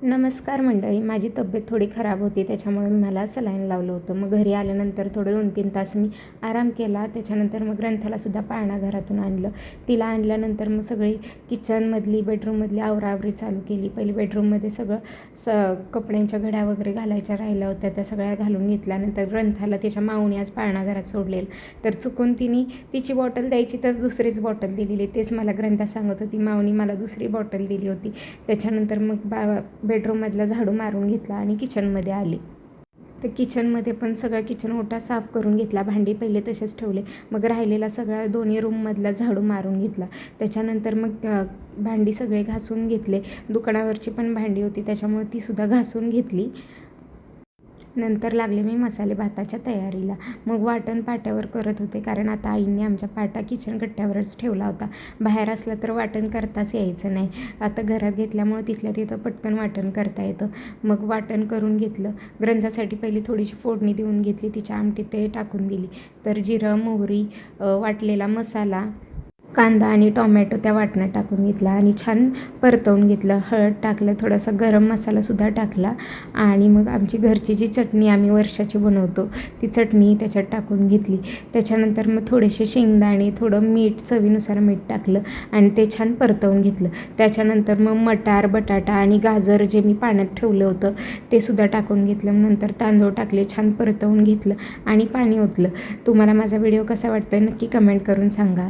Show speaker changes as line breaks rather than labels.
नमस्कार मंडळी. माझी तब्येत थोडी खराब होती, त्याच्यामुळे मला सलाईन लावलं होतं. मग घरी आल्यानंतर थोडे 2-3 तास मी आराम केला. त्याच्यानंतर मग ग्रंथालासुद्धा पाळणाघरातून आणलं. तिला आणल्यानंतर मग सगळी किचनमधली, बेडरूममधली आवराआवरी चालू केली. पहिले बेडरूममध्ये सगळं कपड्यांच्या घड्या वगैरे घालायच्या राहिल्या होत्या, त्या सगळ्या घालून घेतल्या. नंतर ग्रंथाला त्याच्या माऊनी आज पाळणाघरात सोडलेलं, तर चुकून तिने तिची बॉटल द्यायची तर दुसरीच बॉटल दिलेली. तेच मला ग्रंथा सांगत होती, माऊनी मला दुसरी बॉटल दिली होती. त्याच्यानंतर मग बेडरूममधला झाडू मारून घेतला आणि किचनमध्ये आले. तर किचनमध्ये पण सगळा किचन ओटा साफ करून घेतला. भांडी पहिले तसेच ठेवले. मग राहिलेला सगळा दोन्ही रूममधला झाडू मारून घेतला. त्याच्यानंतर मग भांडी सगळे घासून घेतले. दुकानावरची पण भांडी होती, त्याच्यामुळे तीसुद्धा घासून घेतली. नंतर लागले मी मसाले भाताच्या तयारीला. मग वाटण पाट्यावर करत होते, कारण आता आईंनी आमच्या पाटा किचन कट्ट्यावरच ठेवला होता. बाहेर असला तर वाटण करताच यायचं नाही. आता घरात घेतल्यामुळे तिथल्या तिथं पटकन वाटण करता येतं. मग वाटण करून घेतलं. ग्रंथासाठी पहिली थोडीशी फोडणी देऊन घेतली. तिच्या आमटीत ते टाकून दिली. तर जिरं, मोहरी, वाटलेला मसाला, कांदा आणि टोमॅटो त्या वाटणात टाकून घेतला आणि छान परतवून घेतलं. हळद टाकलं, थोडासा गरम मसालासुद्धा टाकला आणि मग आमची घरची जी चटणी आम्ही वर्षाची बनवतो ती चटणी त्याच्यात टाकून घेतली. त्याच्यानंतर मग थोडेसे शेंगदाणे, थोडं मीठ, चवीनुसार मीठ टाकलं आणि ते छान परतवून घेतलं. त्याच्यानंतर मग मटार, बटाटा आणि गाजर जे मी पाण्यात ठेवलं होतं ते सुद्धा टाकून घेतलं. नंतर तांदूळ टाकले, छान परतवून घेतलं आणि पाणी ओतलं. तुम्हाला माझा व्हिडिओ कसा वाटतोय नक्की कमेंट करून सांगा.